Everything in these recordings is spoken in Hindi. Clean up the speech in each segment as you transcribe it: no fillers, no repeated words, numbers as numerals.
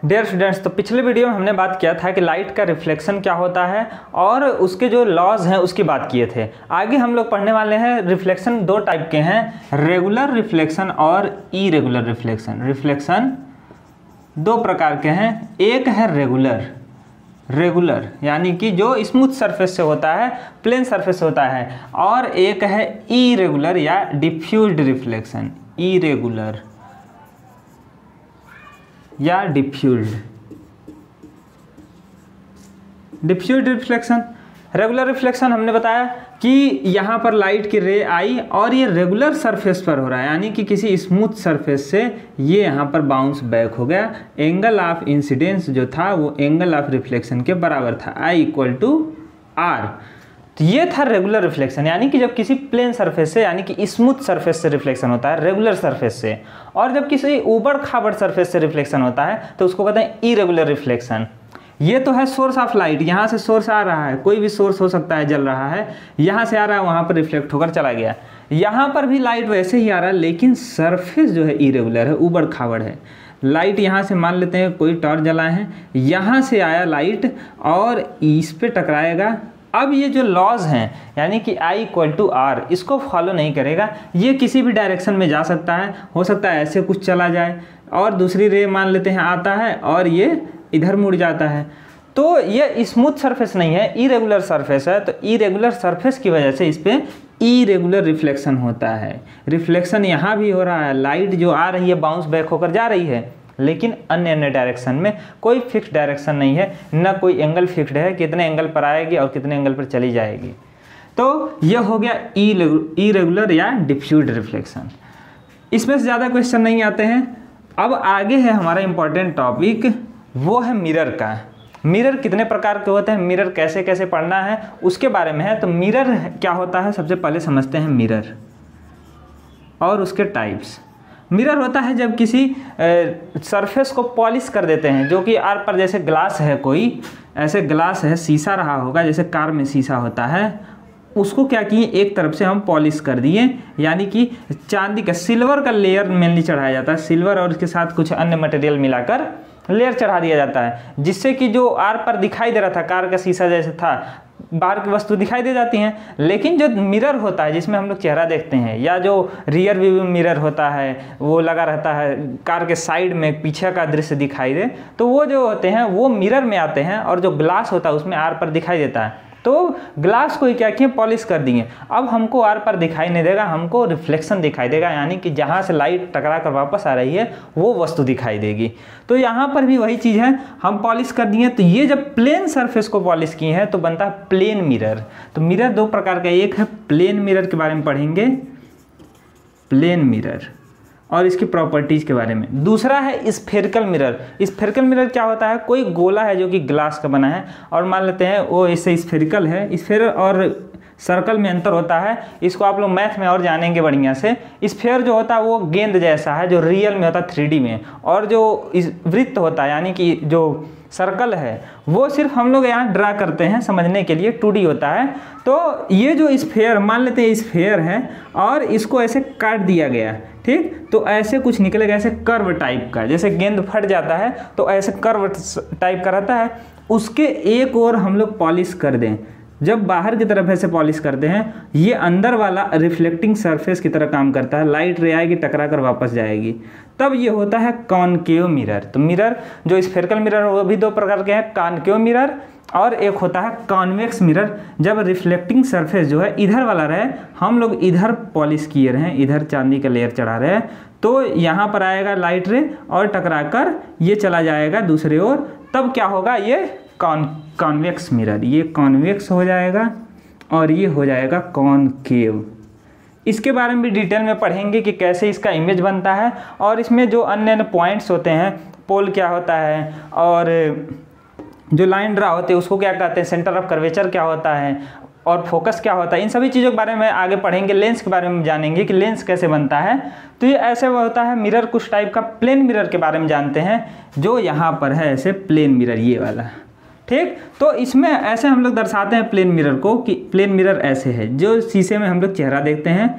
डियर स्टूडेंट्स, तो पिछले वीडियो में हमने बात किया था कि लाइट का रिफ्लेक्शन क्या होता है और उसके जो लॉज हैं उसकी बात किए थे। आगे हम लोग पढ़ने वाले हैं रिफ्लेक्शन दो टाइप के हैं, रेगुलर रिफ्लेक्शन और इरेगुलर रिफ्लेक्शन। रिफ्लेक्शन दो प्रकार के हैं, एक है रेगुलर यानी कि जो स्मूथ सरफेस से होता है, प्लेन सरफेस से होता है, और एक है इरेगुलर या डिफ्यूज्ड रिफ्लेक्शन, इरेगुलर या डिफ्यूज्ड रिफ्लेक्शन। रेगुलर रिफ्लेक्शन हमने बताया कि यहाँ पर लाइट की रे आई और ये रेगुलर सरफेस पर हो रहा है, यानी कि किसी स्मूथ सरफेस से ये यहाँ पर बाउंस बैक हो गया। एंगल ऑफ इंसिडेंस जो था वो एंगल ऑफ रिफ्लेक्शन के बराबर था, I=R। तो ये था रेगुलर रिफ्लेक्शन, यानी कि जब किसी प्लेन सरफेस से यानी कि स्मूथ सरफेस से रिफ्लेक्शन होता है रेगुलर सरफेस से, और जब किसी ऊबड़ खाबड़ सरफेस से रिफ्लेक्शन होता है तो उसको कहते हैं इरेगुलर रिफ्लेक्शन। ये तो है सोर्स ऑफ लाइट, यहाँ से सोर्स आ रहा है, कोई भी सोर्स हो सकता है, जल रहा है, यहाँ से आ रहा है, वहाँ पर रिफ्लेक्ट होकर चला गया। यहाँ पर भी लाइट वैसे ही आ रहा है, लेकिन सरफेस जो है इरेगुलर है, ऊबड़ खाबड़ है। लाइट यहाँ से मान लेते हैं कोई टॉर्च जलाए हैं, यहाँ से आया लाइट और इस पे टकराएगा। अब ये जो लॉज हैं यानी कि I=R इसको फॉलो नहीं करेगा, ये किसी भी डायरेक्शन में जा सकता है, हो सकता है ऐसे कुछ चला जाए, और दूसरी रे मान लेते हैं आता है और ये इधर मुड़ जाता है। तो ये स्मूथ सरफेस नहीं है, इरेगुलर सरफेस है। तो इरेगुलर सरफेस की वजह से इस पर इरेगुलर रिफ्लेक्शन होता है। रिफ्लेक्शन यहाँ भी हो रहा है, लाइट जो आ रही है बाउंस बैक होकर जा रही है, लेकिन अन्य डायरेक्शन में। कोई फिक्स डायरेक्शन नहीं है, ना कोई एंगल फिक्स्ड है, कितने एंगल पर आएगी और कितने एंगल पर चली जाएगी। तो यह हो गया इरेगुलर या डिफ्यूज्ड रिफ्लेक्शन। इसमें से ज़्यादा क्वेश्चन नहीं आते हैं। अब आगे है हमारा इंपॉर्टेंट टॉपिक, वो है मिरर का। मिरर कितने प्रकार के होते हैं, मिरर कैसे कैसे पढ़ना है उसके बारे में है। तो मिरर क्या होता है, सबसे पहले समझते हैं मिरर और उसके टाइप्स। मिरर होता है जब किसी सरफेस को पॉलिश कर देते हैं, जो कि आर पर जैसे ग्लास है, कोई ऐसे ग्लास है, शीशा रहा होगा, जैसे कार में शीशा होता है, उसको क्या किए, एक तरफ से हम पॉलिश कर दिए, यानी कि चांदी का, सिल्वर का लेयर मेनली चढ़ाया जाता है, सिल्वर और उसके साथ कुछ अन्य मटेरियल मिलाकर लेयर चढ़ा दिया जाता है, जिससे कि जो आर पर दिखाई दे रहा था, कार का शीशा जैसे था, बाहर की वस्तु दिखाई दे जाती हैं। लेकिन जो मिरर होता है जिसमें हम लोग चेहरा देखते हैं, या जो रियर व्यू मिरर होता है वो लगा रहता है कार के साइड में, पीछे का दृश्य दिखाई दे, तो वो जो होते हैं वो मिरर में आते हैं, और जो ग्लास होता है उसमें आर पर दिखाई देता है। तो ग्लास को क्या किए, पॉलिश कर दिए। अब हमको आर पर दिखाई नहीं देगा, हमको रिफ्लेक्शन दिखाई देगा, यानी कि जहाँ से लाइट टकरा कर वापस आ रही है वो वस्तु दिखाई देगी। तो यहाँ पर भी वही चीज़ है, हम पॉलिश कर दिए। तो ये जब प्लेन सरफेस को पॉलिश किए हैं तो बनता है प्लेन मिरर। तो मिरर दो प्रकार का, एक है प्लेन मिरर के बारे में पढ़ेंगे, प्लेन मिरर और इसकी प्रॉपर्टीज़ के बारे में। दूसरा है स्फेरिकल मिरर। स्फेरिकल मिरर क्या होता है, कोई गोला है जो कि ग्लास का बना है, और मान लेते हैं वो इससे स्फेरिकल है। स्फेयर और सर्कल में अंतर होता है, इसको आप लोग मैथ में और जानेंगे बढ़िया से। स्फेयर जो होता है वो गेंद जैसा है, जो रियल में होता है 3D में, और जो वृत्त होता है यानी कि जो सर्कल है वो सिर्फ हम लोग यहाँ ड्रा करते हैं समझने के लिए, 2D होता है। तो ये जो स्फेयर, मान लेते हैं स्फेयर है और इसको ऐसे काट दिया गया, ठीक, तो ऐसे कुछ निकलेगा, ऐसे कर्व टाइप का, जैसे गेंद फट जाता है तो ऐसे कर्व टाइप का रहता है। उसके एक और हम लोग पॉलिश कर दें, जब बाहर की तरफ ऐसे पॉलिश करते हैं, ये अंदर वाला रिफ्लेक्टिंग सरफेस की तरह काम करता है, लाइट रे आएगी टकरा कर वापस जाएगी, तब ये होता है कॉनकेव मिरर। तो मिरर जो स्फेरिकल मिरर वो भी दो प्रकार के हैं, कॉनकेव मिरर और एक होता है कॉन्वेक्स मिरर। जब रिफ्लेक्टिंग सरफेस जो है इधर वाला रहे, हम लोग इधर पॉलिश किए रहे, इधर चांदी का लेयर चढ़ा रहे हैं, तो यहाँ पर आएगा लाइट रे और टकरा कर ये चला जाएगा दूसरे ओर, तब क्या होगा, ये कॉन्वेक्स मिरर, ये कॉन्वेक्स हो जाएगा और ये हो जाएगा कॉनकेव। इसके बारे में भी डिटेल में पढ़ेंगे कि कैसे इसका इमेज बनता है, और इसमें जो अन्य अन्य पॉइंट्स होते हैं, पोल क्या होता है, और जो लाइन ड्रा होते हैं उसको क्या कहते हैं, सेंटर ऑफ कर्वेचर क्या होता है, और फोकस क्या होता है, इन सभी चीज़ों के बारे में आगे पढ़ेंगे। लेंस के बारे में जानेंगे कि लेंस कैसे बनता है। तो ये ऐसे होता है मिरर, कुछ टाइप का। प्लेन मिरर के बारे में जानते हैं, जो यहाँ पर है ऐसे प्लेन मिरर, ये वाला, ठीक। तो इसमें ऐसे हम लोग दर्शाते हैं प्लेन मिरर को कि प्लेन मिरर ऐसे है, जो शीशे में हम लोग चेहरा देखते हैं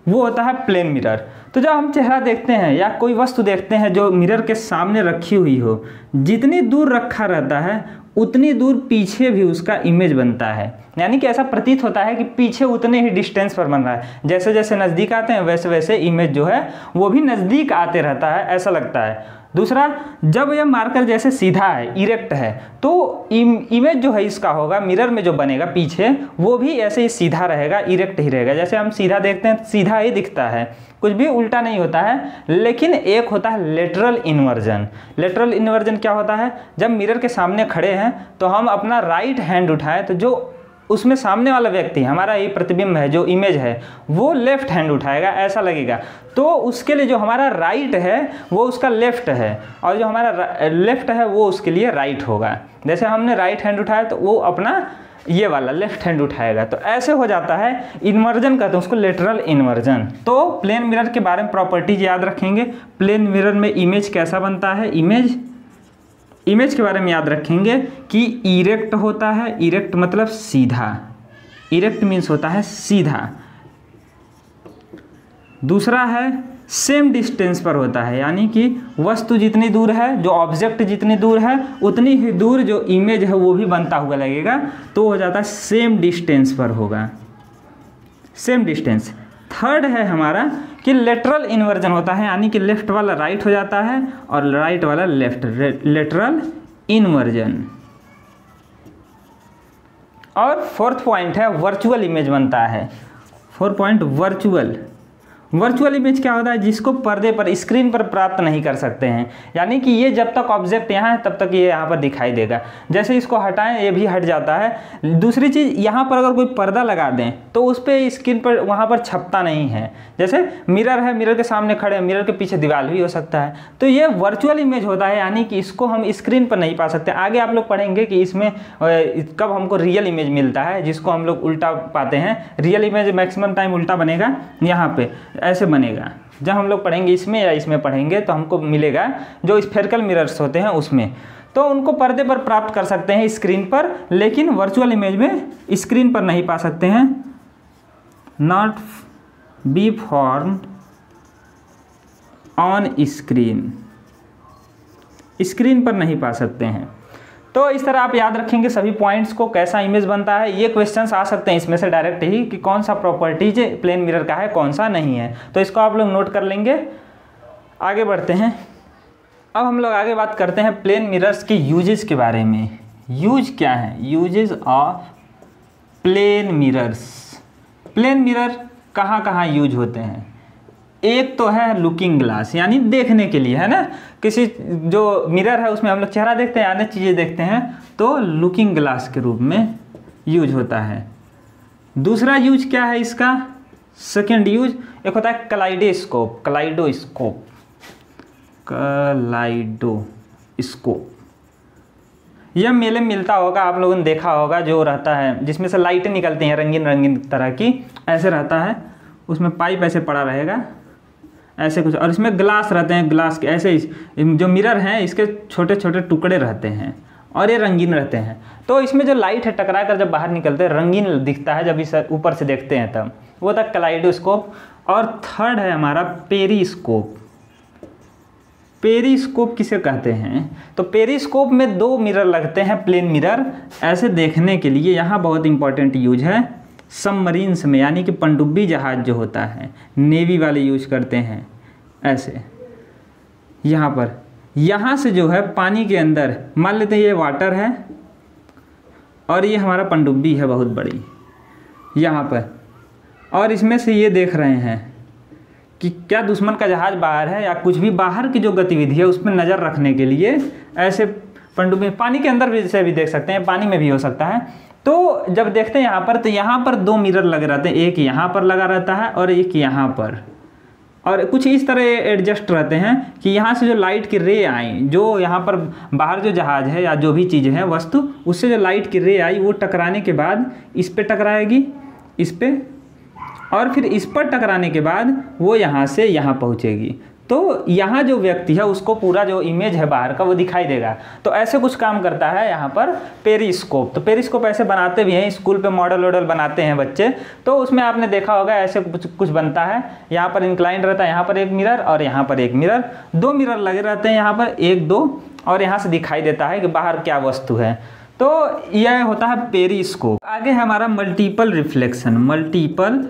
वो होता है प्लेन मिरर। तो जब हम चेहरा देखते हैं या कोई वस्तु देखते हैं जो मिरर के सामने रखी हुई हो, जितनी दूर रखा रहता है उतनी दूर पीछे भी उसका इमेज बनता है, यानी कि ऐसा प्रतीत होता है कि पीछे उतने ही डिस्टेंस पर बन रहा है। जैसे जैसे नज़दीक आते हैं वैसे वैसे इमेज जो है वो भी नज़दीक आते रहता है, ऐसा लगता है। दूसरा, जब यह मार्कर जैसे सीधा है, इरेक्ट है, तो इमेज जो है इसका होगा मिरर में जो बनेगा पीछे, वो भी ऐसे ही सीधा रहेगा, इरेक्ट ही रहेगा। जैसे हम सीधा देखते हैं सीधा ही दिखता है, कुछ भी उल्टा नहीं होता है। लेकिन एक होता है लेटरल इन्वर्जन। लेटरल इन्वर्जन क्या होता है? जब मिरर के सामने खड़े हैं तो हम अपना राइट हैंड उठाएं तो जो उसमें सामने वाला व्यक्ति, हमारा ये प्रतिबिंब है, जो इमेज है, वो लेफ्ट हैंड उठाएगा, ऐसा लगेगा। तो उसके लिए जो हमारा राइट है वो उसका लेफ्ट है, और जो हमारा लेफ्ट है वो उसके लिए राइट होगा। जैसे हमने राइट हैंड उठाया तो वो अपना ये वाला लेफ्ट हैंड उठाएगा। तो ऐसे हो जाता है, इन्वर्जन कहते हैं उसको, लेटरल इन्वर्जन। तो प्लेन मिरर के बारे में प्रॉपर्टीज याद रखेंगे। प्लेन मिरर में इमेज कैसा बनता है? इमेज के बारे में याद रखेंगे कि इरेक्ट होता है। इरेक्ट मतलब सीधा, इरेक्ट मीन्स होता है सीधा। दूसरा है सेम डिस्टेंस पर होता है, यानी कि वस्तु जितनी दूर है, जो ऑब्जेक्ट जितनी दूर है, उतनी ही दूर जो इमेज है वो भी बनता हुआ लगेगा, तो हो जाता है सेम डिस्टेंस पर होगा, सेम डिस्टेंस। थर्ड है हमारा कि लेटरल इन्वर्जन होता है, यानी कि लेफ्ट वाला राइट हो जाता है और राइट वाला लेफ्ट, लेटरल इन्वर्जन। और फोर्थ पॉइंट है वर्चुअल इमेज बनता है। Fourth point virtual. Virtual image क्या होता है? जिसको पर्दे पर, स्क्रीन पर प्राप्त नहीं कर सकते हैं, यानी कि ये जब तक ऑब्जेक्ट यहाँ है तब तक ये यहाँ पर दिखाई देगा। जैसे इसको हटाएं ये भी हट जाता है। दूसरी चीज़, यहाँ पर अगर कोई पर्दा लगा दें तो उस पर स्क्रीन पर वहाँ पर छपता नहीं है। जैसे मिरर है, मिरर के सामने खड़े हैं, मिरर के पीछे दीवार भी हो सकता है। तो ये वर्चुअल इमेज होता है, यानी कि इसको हम स्क्रीन पर नहीं पा सकते। आगे आप लोग पढ़ेंगे कि इसमें कब हमको रियल इमेज मिलता है, जिसको हम लोग उल्टा पाते हैं। रियल इमेज मैक्सिमम टाइम उल्टा बनेगा, यहाँ पे ऐसे बनेगा। जब हम लोग पढ़ेंगे इसमें या इसमें पढ़ेंगे तो हमको मिलेगा जो स्फेरिकल मिरर्स होते हैं उसमें, तो उनको पर्दे पर प्राप्त कर सकते हैं, स्क्रीन पर, लेकिन वर्चुअल इमेज में स्क्रीन पर नहीं पा सकते हैं। Not be formed on screen, screen पर नहीं पा सकते हैं। तो इस तरह आप याद रखेंगे सभी पॉइंट्स को, कैसा इमेज बनता है। ये क्वेश्चंस आ सकते हैं इसमें से डायरेक्ट ही कि कौन सा प्रॉपर्टीज प्लेन मिरर का है, कौन सा नहीं है, तो इसको आप लोग नोट कर लेंगे। आगे बढ़ते हैं। अब हम लोग आगे बात करते हैं प्लेन मिरर्स की यूजेस के बारे में। यूज क्या है? Uses of plane mirrors. Plane mirror कहाँ कहाँ यूज होते हैं? एक तो है लुकिंग ग्लास, यानी देखने के लिए, है ना। किसी जो मिरर है उसमें हम लोग चेहरा देखते हैं, अन्य चीज़ें देखते हैं, तो लुकिंग ग्लास के रूप में यूज होता है। दूसरा यूज क्या है इसका? सेकेंड यूज एक होता है कलाइडोस्कोप। कलाइडोस्कोप, कलाइडोस्कोप यह मेले में मिलता होगा, आप लोगों ने देखा होगा, जो रहता है जिसमें से लाइटें निकलती हैं रंगीन रंगीन तरह की, ऐसे रहता है, उसमें पाइप ऐसे पड़ा रहेगा, ऐसे कुछ, और इसमें ग्लास रहते हैं, ग्लास के ऐसे जो मिरर हैं इसके छोटे छोटे टुकड़े रहते हैं और ये रंगीन रहते हैं। तो इसमें जो लाइट है टकरा कर जब बाहर निकलते हैं रंगीन दिखता है, जब इस ऊपर से देखते हैं तब, वो था कलाइडोस्कोप। और थर्ड है हमारा पेरिस्कोप। पेरिस्कोप किसे कहते हैं? तो पेरिस्कोप में दो मिरर लगते हैं, प्लेन मिरर, ऐसे देखने के लिए। यहाँ बहुत इंपॉर्टेंट यूज है सबमरीन्स में, यानी कि पनडुब्बी जहाज जो होता है, नेवी वाले यूज करते हैं ऐसे। यहाँ पर, यहाँ से जो है पानी के अंदर, मान लेते हैं ये वाटर है और ये हमारा पनडुब्बी है बहुत बड़ी यहाँ पर, और इसमें से ये देख रहे हैं कि क्या दुश्मन का जहाज बाहर है या कुछ भी बाहर की जो गतिविधि है उस पर नज़र रखने के लिए ऐसे पनडुब्बी, पानी के अंदर भी से भी देख सकते हैं, पानी में भी हो सकता है। तो जब देखते हैं यहाँ पर, तो यहाँ पर दो मिरर लगे रहते हैं, एक यहाँ पर लगा रहता है और एक यहाँ पर, और कुछ इस तरह एडजस्ट रहते हैं कि यहाँ से जो लाइट की रे आई, जो यहाँ पर बाहर जो जहाज है या जो भी चीज़ है वस्तु, उससे जो लाइट की रे आई वो टकराने के बाद इस पर टकराएगी, इस पर, और फिर इस पर टकराने के बाद वो यहाँ से यहाँ पहुँचेगी। तो यहाँ जो व्यक्ति है उसको पूरा जो इमेज है बाहर का वो दिखाई देगा। तो ऐसे कुछ काम करता है यहाँ पर पेरिस्कोप। तो पेरिस्कोप ऐसे बनाते भी हैं, स्कूल पे मॉडल वॉडल बनाते हैं बच्चे, तो उसमें आपने देखा होगा ऐसे कुछ बनता है। यहाँ पर इंक्लाइंड रहता है, यहाँ पर एक मिरर और यहाँ पर एक मिरर, 2 मिरर लगे रहते हैं यहाँ पर, 1 2, और यहाँ से दिखाई देता है कि बाहर क्या वस्तु है। तो यह होता है पेरिस्कोप। आगे है हमारा मल्टीपल रिफ्लेक्शन। मल्टीपल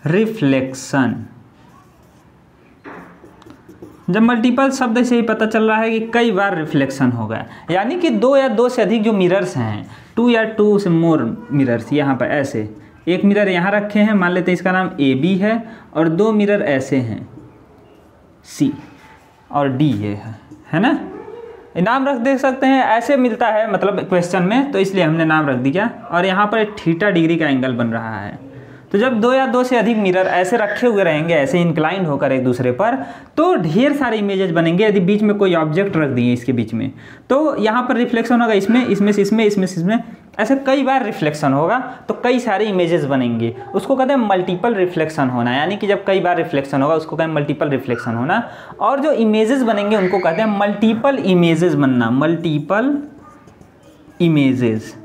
रिफ्लेक्शन, जब मल्टीपल शब्द से ही पता चल रहा है कि कई बार रिफ्लेक्शन होगा, यानी कि 2 या 2 से अधिक जो मिरर्स हैं, 2 या 2 से मोर मिरर्स, यहाँ पर ऐसे एक मिरर यहाँ रखे हैं, मान लेते हैं इसका नाम AB है, और 2 मिरर ऐसे हैं C और D, ये है ना। नाम रख दे सकते हैं, ऐसे मिलता है मतलब क्वेश्चन में, तो इसलिए हमने नाम रख दिया। और यहाँ पर एक θ डिग्री का एंगल बन रहा है। तो जब 2 या 2 से अधिक मिरर ऐसे रखे हुए रहेंगे, ऐसे इंक्लाइंड होकर एक दूसरे पर, तो ढेर सारे इमेजेस बनेंगे। यदि बीच में कोई ऑब्जेक्ट रख दिए इसके बीच में, तो यहाँ पर रिफ्लेक्शन होगा, इसमें से इसमें, ऐसे कई बार रिफ्लेक्शन होगा, तो कई सारे इमेजेस बनेंगे। उसको कहते हैं मल्टीपल रिफ्लेक्शन होना, यानी कि जब कई बार रिफ्लेक्शन होगा उसको कहते हैं मल्टीपल रिफ्लेक्शन होना। और जो इमेजेस बनेंगे उनको कहते हैं मल्टीपल इमेजेस बनना। मल्टीपल इमेजेस,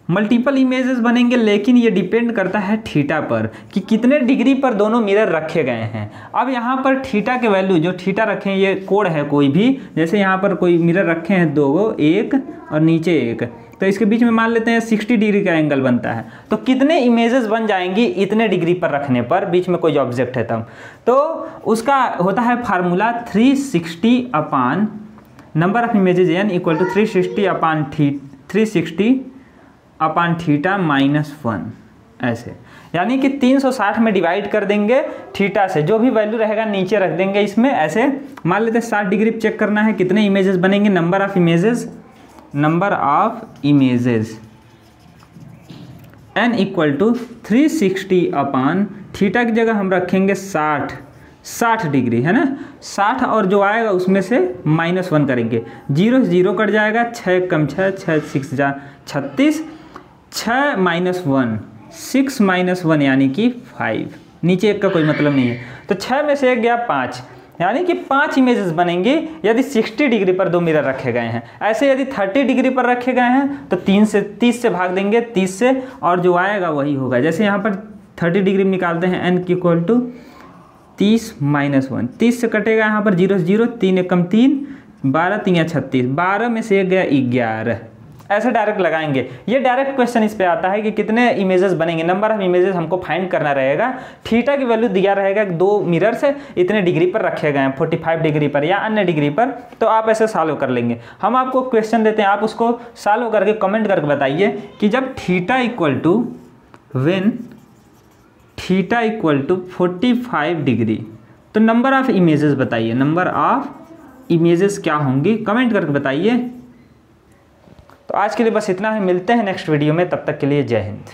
मल्टीपल इमेजेस बनेंगे, लेकिन ये डिपेंड करता है थीटा पर कि कितने डिग्री पर दोनों मिरर रखे गए हैं। अब यहाँ पर थीटा के वैल्यू, जो थीटा रखे हैं, ये कोड है कोई भी, जैसे यहाँ पर कोई मिरर रखे हैं 2, एक और नीचे एक, तो इसके बीच में मान लेते हैं 60 डिग्री का एंगल बनता है। तो कितने इमेजेस बन जाएंगी इतने डिग्री पर रखने पर, बीच में कोई ऑब्जेक्ट है तब। तो उसका होता है formula 360 upon number of images n equal to 360 upon theta -1, ऐसे, यानी कि 360 में डिवाइड कर देंगे थीटा से, जो भी वैल्यू रहेगा नीचे रख देंगे इसमें। ऐसे मान लेते हैं 60 डिग्री चेक करना है कितने इमेजेस बनेंगे। Number of images n equal to 360 upon theta की जगह हम रखेंगे 60 डिग्री, है ना। 60 और जो आएगा उसमें से -1 करेंगे, 0 से 0 कट जाएगा, 6 कम 6, 6 6 36, 6 -1 6 -1 यानी कि 5, नीचे 1 का कोई मतलब नहीं है, तो 6 में से 1 गया 5, यानी कि 5 इमेजेस बनेंगे यदि 60 डिग्री पर 2 मिरर रखे गए हैं। ऐसे यदि 30 डिग्री पर रखे गए हैं तो 30 से भाग देंगे, 30 से, और जो आएगा वही होगा। जैसे यहाँ पर 30 डिग्री में निकालते हैं n इक्वल टू 30 -1, 30 से कटेगा यहाँ पर 0 से 0, 3 1 कम 3, 12 3 36, 12 में से 1 गया 11, ऐसे डायरेक्ट लगाएंगे। ये डायरेक्ट क्वेश्चन इस पे आता है कि कितने इमेजेस बनेंगे, नंबर ऑफ इमेजेस हमको फाइंड करना रहेगा। थीटा की वैल्यू दिया रहेगा कि 2 मिरर से इतने डिग्री पर रखे गए हैं, 45 डिग्री पर या अन्य डिग्री पर, तो आप ऐसे सॉल्व कर लेंगे। हम आपको क्वेश्चन देते हैं, आप उसको सॉल्व करके कमेंट करके बताइए कि जब थीटा इक्वल टू 45 डिग्री, तो नंबर ऑफ इमेजेस बताइए, नंबर ऑफ इमेजेस क्या होंगी, कमेंट करके बताइए। तो आज के लिए बस इतना ही, मिलते हैं नेक्स्ट वीडियो में, तब तक के लिए जय हिंद।